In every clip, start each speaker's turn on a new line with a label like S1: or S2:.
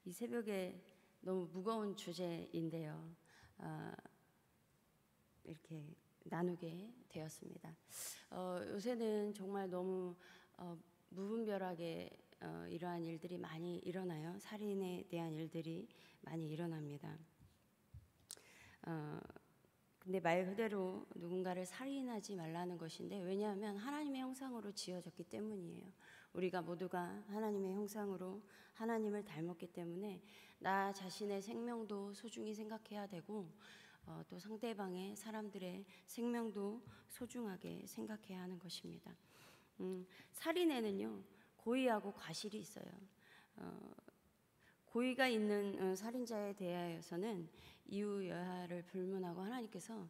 S1: 이 새벽에 너무 무거운 주제인데요. 이렇게 나누게 되었습니다. 요새는 정말 너무 무분별하게 이러한 일들이 많이 일어나요. 살인에 대한 일들이 많이 일어납니다. 근데 말 그대로 누군가를 살인하지 말라는 것인데, 왜냐하면 하나님의 형상으로 지어졌기 때문이에요. 우리가 모두가 하나님의 형상으로 하나님을 닮았기 때문에 나 자신의 생명도 소중히 생각해야 되고, 또 상대방의 사람들의 생명도 소중하게 생각해야 하는 것입니다. 살인에는요, 고의하고 과실이 있어요. 고의가 있는 살인자에 대하여서는 이유 여하를 불문하고 하나님께서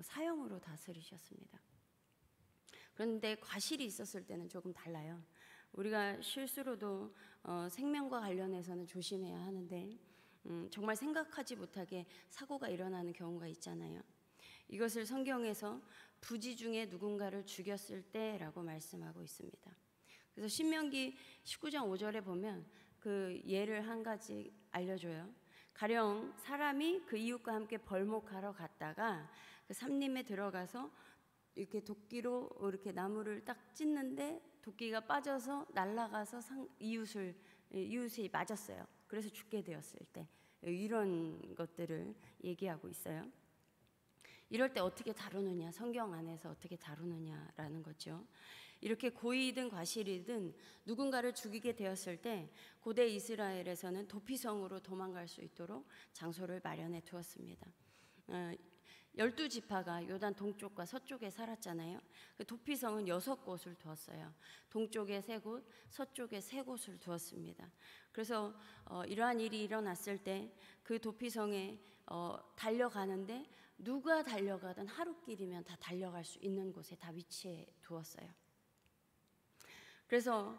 S1: 사형으로 다스리셨습니다. 그런데 과실이 있었을 때는 조금 달라요. 우리가 실수로도 생명과 관련해서는 조심해야 하는데, 정말 생각하지 못하게 사고가 일어나는 경우가 있잖아요. 이것을 성경에서 부지 중에 누군가를 죽였을 때라고 말씀하고 있습니다. 그래서 신명기 19장 5절에 보면 그 예를 한 가지 알려줘요. 가령 사람이 그 이웃과 함께 벌목하러 갔다가 그 산림에 들어가서 이렇게 도끼로 이렇게 나무를 딱 찢는데 도끼가 빠져서 날아가서 이웃이 맞았어요. 그래서 죽게 되었을 때, 이런 것들을 얘기하고 있어요. 이럴 때 어떻게 다루느냐, 성경 안에서 어떻게 다루느냐라는 거죠. 이렇게 고의이든 과실이든 누군가를 죽이게 되었을 때 고대 이스라엘에서는 도피성으로 도망갈 수 있도록 장소를 마련해 두었습니다. 12지파가 요단 동쪽과 서쪽에 살았잖아요. 그 도피성은 6곳을 두었어요. 동쪽에 3곳, 서쪽에 3곳을 두었습니다. 그래서 이러한 일이 일어났을 때 그 도피성에 달려가는데 누가 달려가든 하루길이면 다 달려갈 수 있는 곳에 다 위치해 두었어요. 그래서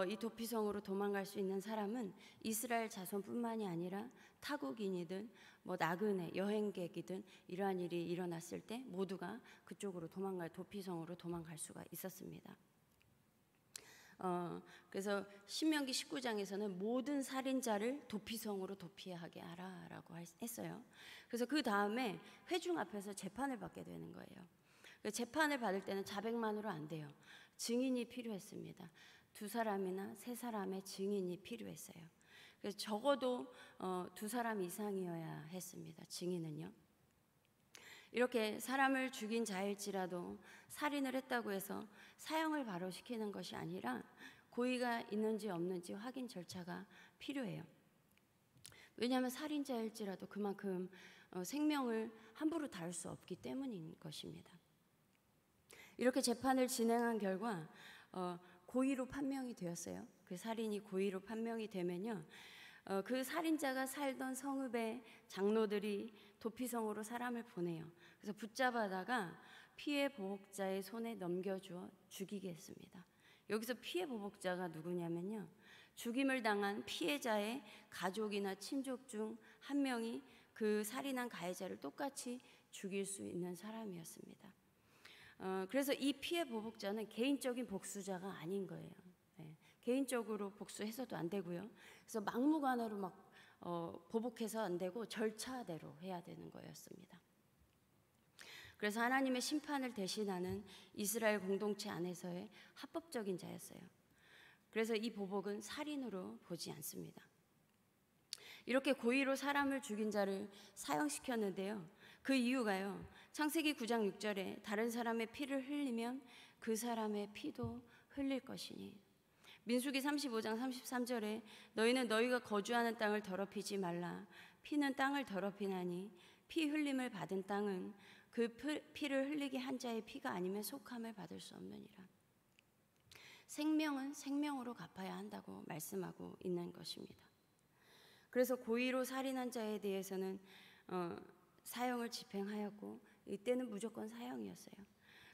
S1: 이 도피성으로 도망갈 수 있는 사람은 이스라엘 자손뿐만이 아니라 타국인이든 나그네, 여행객이든 이러한 일이 일어났을 때 모두가 그쪽으로 도피성으로 도망갈 수가 있었습니다. 그래서 신명기 19장에서는 모든 살인자를 도피성으로 도피하게 하라라고 했어요. 그래서 그 다음에 회중 앞에서 재판을 받게 되는 거예요. 재판을 받을 때는 자백만으로 안 돼요. 증인이 필요했습니다. 2사람이나 3사람의 증인이 필요했어요. 그래서 적어도 2사람 이상이어야 했습니다. 증인은요. 이렇게 사람을 죽인 자일지라도 살인을 했다고 해서 사형을 바로 시키는 것이 아니라 고의가 있는지 없는지 확인 절차가 필요해요. 왜냐하면 살인자일지라도 그만큼 생명을 함부로 다룰 수 없기 때문인 것입니다. 이렇게 재판을 진행한 결과 고의로 판명이 되었어요. 그 살인이 고의로 판명이 되면요, 그 살인자가 살던 성읍의 장로들이 도피성으로 사람을 보내요. 그래서 붙잡아다가 피해 보복자의 손에 넘겨주어 죽이게 했습니다. 여기서 피해 보복자가 누구냐면요, 죽임을 당한 피해자의 가족이나 친족 중 한 명이 그 살인한 가해자를 똑같이 죽일 수 있는 사람이었습니다. 그래서 이 피해 보복자는 개인적인 복수자가 아닌 거예요. 개인적으로 복수해서도 안 되고요. 그래서 막무가내로 보복해서 안 되고 절차대로 해야 되는 거였습니다. 그래서 하나님의 심판을 대신하는 이스라엘 공동체 안에서의 합법적인 자였어요. 그래서 이 보복은 살인으로 보지 않습니다. 이렇게 고의로 사람을 죽인 자를 사형시켰는데요, 그 이유가요, 창세기 9장 6절에 다른 사람의 피를 흘리면 그 사람의 피도 흘릴 것이니, 민수기 35장 33절에 너희는 너희가 거주하는 땅을 더럽히지 말라. 피는 땅을 더럽히나니 피 흘림을 받은 땅은 그 피를 흘리게 한 자의 피가 아니면 속함을 받을 수 없느니라. 생명은 생명으로 갚아야 한다고 말씀하고 있는 것입니다. 그래서 고의로 살인한 자에 대해서는 사형을 집행하였고, 이때는 무조건 사형이었어요.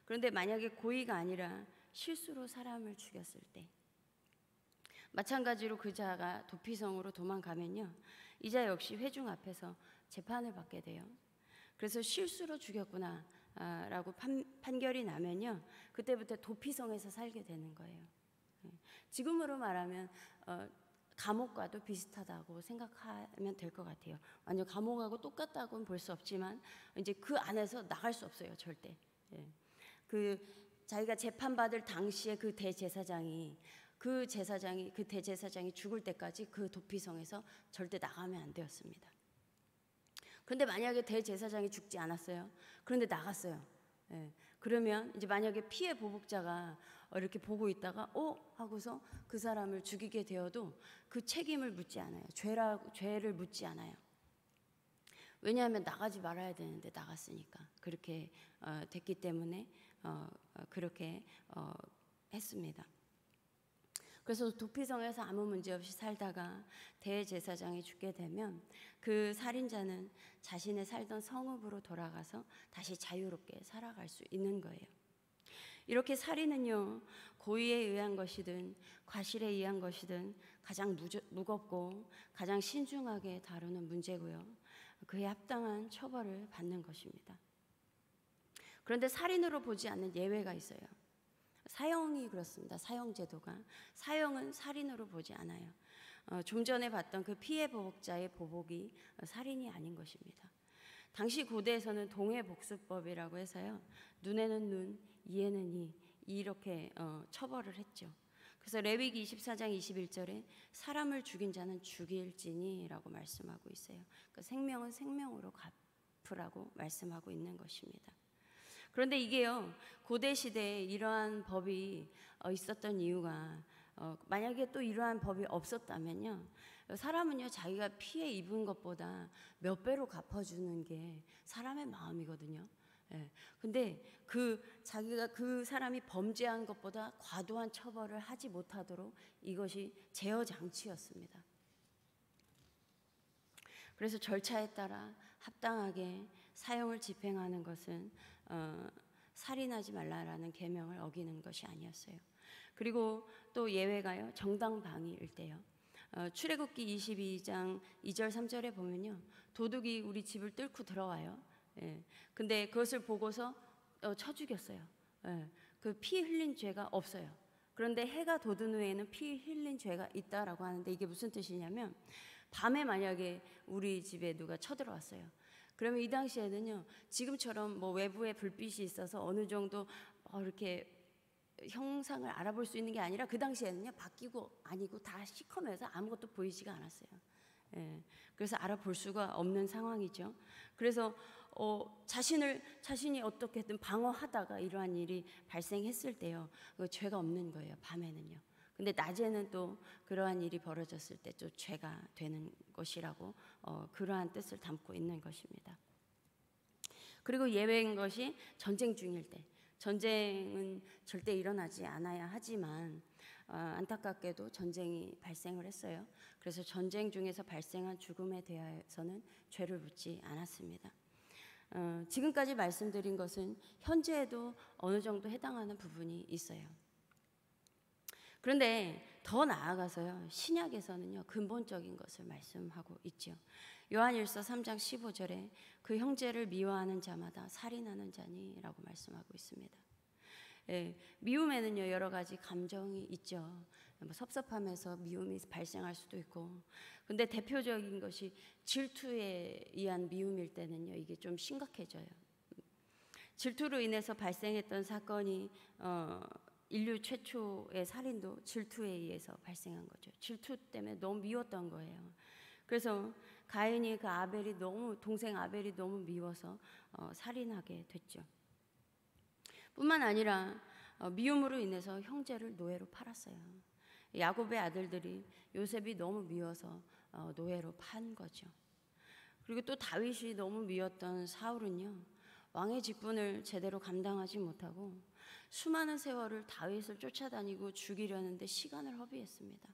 S1: 그런데 만약에 고의가 아니라 실수로 사람을 죽였을 때, 마찬가지로 그 자가 도피성으로 도망가면요, 이 자 역시 회중 앞에서 재판을 받게 돼요. 그래서 실수로 죽였구나 라고 판결이 나면요, 그때부터 도피성에서 살게 되는 거예요. 지금으로 말하면 감옥과도 비슷하다고 생각하면 될 것 같아요. 완전 감옥하고 똑같다고는 볼 수 없지만 이제 그 안에서 나갈 수 없어요, 절대. 예. 그 자기가 재판받을 당시에 그 대제사장이 죽을 때까지 그 도피성에서 절대 나가면 안 되었습니다. 그런데 만약에 대제사장이 죽지 않았어요. 그런데 나갔어요. 예. 그러면 이제 만약에 피해 보복자가 이렇게 보고 있다가 하고서 그 사람을 죽이게 되어도 그 책임을 묻지 않아요. 죄를 묻지 않아요. 왜냐하면 나가지 말아야 되는데 나갔으니까 그렇게 됐기 때문에 그렇게 했습니다. 그래서 도피성에서 아무 문제 없이 살다가 대제사장이 죽게 되면 그 살인자는 자신의 살던 성읍으로 돌아가서 다시 자유롭게 살아갈 수 있는 거예요. 이렇게 살인은요, 고의에 의한 것이든 과실에 의한 것이든 가장 무겁고 가장 신중하게 다루는 문제고요. 그에 합당한 처벌을 받는 것입니다. 그런데 살인으로 보지 않는 예외가 있어요. 사형이 그렇습니다. 사형제도가. 사형은 살인으로 보지 않아요. 좀 전에 봤던 그 피해 보복자의 보복이 살인이 아닌 것입니다. 당시 고대에서는 동해복수법이라고 해서요, 눈에는 눈, 이에는 이 이렇게 처벌을 했죠. 그래서 레위기 24장 21절에 사람을 죽인 자는 죽일지니라고 말씀하고 있어요. 그러니까 생명은 생명으로 갚으라고 말씀하고 있는 것입니다. 그런데 이게요, 고대 시대에 이러한 법이 있었던 이유가 만약에 또 이러한 법이 없었다면요, 사람은요 자기가 피해 입은 것보다 몇 배로 갚아주는 게 사람의 마음이거든요. 예. 근데 자기가 그 사람이 범죄한 것보다 과도한 처벌을 하지 못하도록 이것이 제어 장치였습니다. 그래서 절차에 따라 합당하게 사형을 집행하는 것은 살인하지 말라라는 계명을 어기는 것이 아니었어요. 그리고 또 예외가요, 정당방위일 때요. 출애굽기 22장 2절 3절에 보면요, 도둑이 우리 집을 뚫고 들어와요. 예. 근데 그것을 보고서 쳐 죽였어요. 예. 그 피 흘린 죄가 없어요. 그런데 해가 돋은 후에는 피 흘린 죄가 있다라고 하는데, 이게 무슨 뜻이냐면 밤에 만약에 우리 집에 누가 쳐들어왔어요. 그러면 이 당시에는요, 지금처럼 뭐 외부에 불빛이 있어서 어느 정도 이렇게 형상을 알아볼 수 있는 게 아니라, 그 당시에는요 바뀌고 아니고 다 시커매서 아무것도 보이지가 않았어요. 예, 그래서 알아볼 수가 없는 상황이죠. 그래서 자신이 어떻게든 방어하다가 이러한 일이 발생했을 때요, 죄가 없는 거예요, 밤에는요. 근데 낮에는 또 그러한 일이 벌어졌을 때 또 죄가 되는 것이라고 그러한 뜻을 담고 있는 것입니다. 그리고 예외인 것이 전쟁 중일 때. 전쟁은 절대 일어나지 않아야 하지만 안타깝게도 전쟁이 발생을 했어요. 그래서 전쟁 중에서 발생한 죽음에 대해서는 죄를 묻지 않았습니다. 지금까지 말씀드린 것은 현재에도 어느 정도 해당하는 부분이 있어요. 그런데 더 나아가서요, 신약에서는요 근본적인 것을 말씀하고 있죠. 요한일서 3장 15절에 그 형제를 미워하는 자마다 살인하는 자니라고 말씀하고 있습니다. 예, 미움에는요 여러 가지 감정이 있죠. 뭐 섭섭함에서 미움이 발생할 수도 있고, 근데 대표적인 것이 질투에 의한 미움일 때는요 이게 좀 심각해져요. 질투로 인해서 발생했던 사건이 인류 최초의 살인도 질투에 의해서 발생한 거죠. 질투 때문에 너무 미웠던 거예요. 그래서 가인이 동생 아벨이 너무 미워서 살인하게 됐죠. 뿐만 아니라 미움으로 인해서 형제를 노예로 팔았어요. 야곱의 아들들이 요셉이 너무 미워서 노예로 판 거죠. 그리고 또 다윗이 너무 미웠던 사울은요, 왕의 직분을 제대로 감당하지 못하고 수많은 세월을 다윗을 쫓아다니고 죽이려는데 시간을 허비했습니다.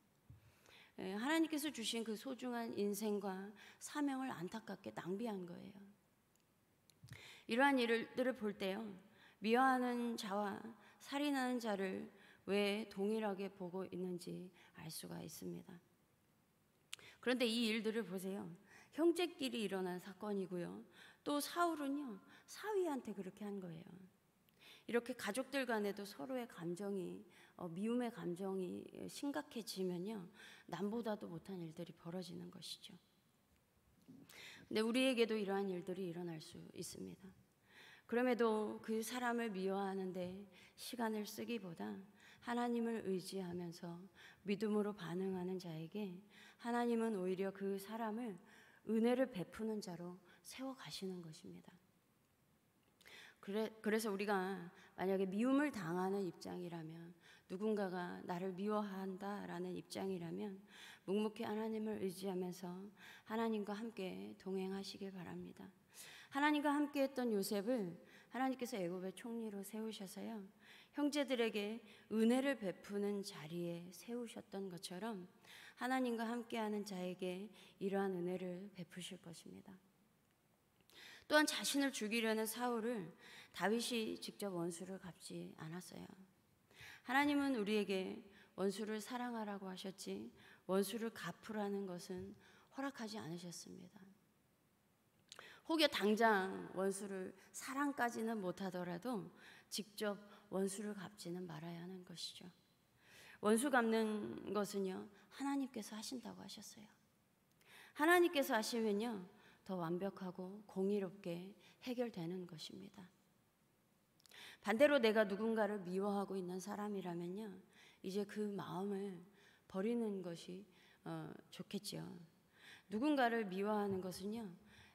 S1: 하나님께서 주신 그 소중한 인생과 사명을 안타깝게 낭비한 거예요. 이러한 일들을 볼 때요, 미워하는 자와 살인하는 자를 왜 동일하게 보고 있는지 알 수가 있습니다. 그런데 이 일들을 보세요. 형제끼리 일어난 사건이고요. 또 사울은요, 사위한테 그렇게 한 거예요. 이렇게 가족들 간에도 서로의 감정이 미움의 감정이 심각해지면요, 남보다도 못한 일들이 벌어지는 것이죠. 근데 우리에게도 이러한 일들이 일어날 수 있습니다. 그럼에도 그 사람을 미워하는데 시간을 쓰기보다 하나님을 의지하면서 믿음으로 반응하는 자에게 하나님은 오히려 그 사람을 은혜를 베푸는 자로 세워가시는 것입니다. 그래서 우리가 만약에 미움을 당하는 입장이라면, 누군가가 나를 미워한다라는 입장이라면 묵묵히 하나님을 의지하면서 하나님과 함께 동행하시길 바랍니다. 하나님과 함께 했던 요셉을 하나님께서 애굽의 총리로 세우셔서요, 형제들에게 은혜를 베푸는 자리에 세우셨던 것처럼 하나님과 함께하는 자에게 이러한 은혜를 베푸실 것입니다. 또한 자신을 죽이려는 사울을 다윗이 직접 원수를 갚지 않았어요. 하나님은 우리에게 원수를 사랑하라고 하셨지 원수를 갚으라는 것은 허락하지 않으셨습니다. 혹여 당장 원수를 사랑까지는 못하더라도 직접 원수를 갚지는 말아야 하는 것이죠. 원수 갚는 것은요, 하나님께서 하신다고 하셨어요. 하나님께서 하시면요, 더 완벽하고 공의롭게 해결되는 것입니다. 반대로 내가 누군가를 미워하고 있는 사람이라면요, 이제 그 마음을 버리는 것이 좋겠죠. 누군가를 미워하는 것은요,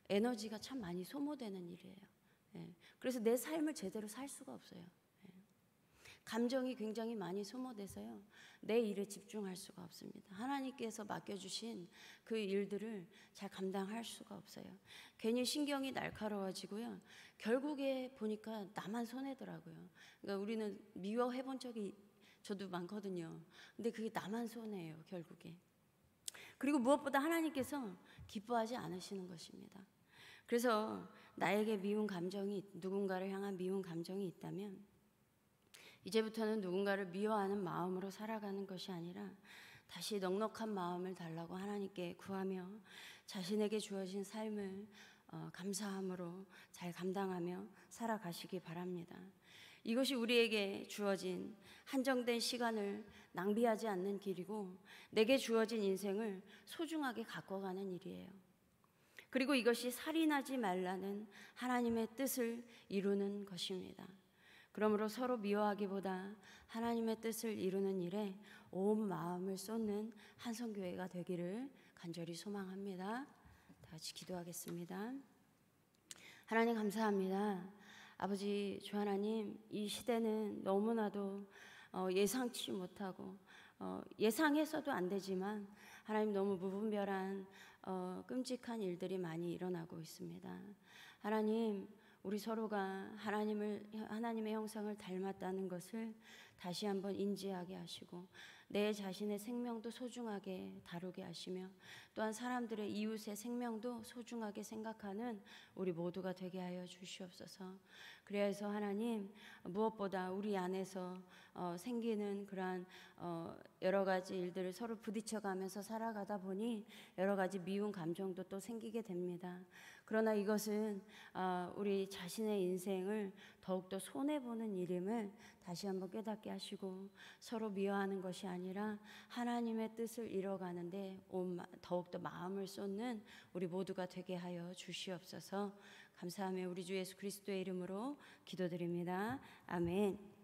S1: 에너지가 참 많이 소모되는 일이에요. 그래서 내 삶을 제대로 살 수가 없어요. 감정이 굉장히 많이 소모돼서요, 내 일에 집중할 수가 없습니다. 하나님께서 맡겨주신 그 일들을 잘 감당할 수가 없어요. 괜히 신경이 날카로워지고요, 결국에 보니까 나만 손해더라고요. 그러니까 우리는 미워해본 적이 저도 많거든요. 근데 그게 나만 손해예요, 결국에. 그리고 무엇보다 하나님께서 기뻐하지 않으시는 것입니다. 그래서 나에게 미운 감정이, 누군가를 향한 미운 감정이 있다면 이제부터는 누군가를 미워하는 마음으로 살아가는 것이 아니라 다시 넉넉한 마음을 달라고 하나님께 구하며 자신에게 주어진 삶을 감사함으로 잘 감당하며 살아가시기 바랍니다. 이것이 우리에게 주어진 한정된 시간을 낭비하지 않는 길이고, 내게 주어진 인생을 소중하게 가꿔가는 일이에요. 그리고 이것이 살인하지 말라는 하나님의 뜻을 이루는 것입니다. 그러므로 서로 미워하기보다 하나님의 뜻을 이루는 일에 온 마음을 쏟는 한성교회가 되기를 간절히 소망합니다. 다 같이 기도하겠습니다. 하나님 감사합니다. 아버지 주 하나님, 이 시대는 너무나도 예상치 못하고 예상해서도 안 되지만 하나님 너무 무분별한 끔찍한 일들이 많이 일어나고 있습니다. 하나님, 우리 서로가 하나님의 형상을 닮았다는 것을 다시 한번 인지하게 하시고, 내 자신의 생명도 소중하게 다루게 하시며, 또한 사람들의 이웃의 생명도 소중하게 생각하는 우리 모두가 되게 하여 주시옵소서. 그래서 하나님, 무엇보다 우리 안에서 생기는 그러한 여러 가지 일들을 서로 부딪혀가면서 살아가다 보니 여러 가지 미운 감정도 또 생기게 됩니다. 그러나 이것은 우리 자신의 인생을 더욱더 손해보는 일임을 다시 한번 깨닫게 하시고, 서로 미워하는 것이 아니라 하나님의 뜻을 이뤄가는데 더욱더 마음을 쏟는 우리 모두가 되게 하여 주시옵소서. 감사하며 우리 주 예수 그리스도의 이름으로 기도드립니다. 아멘.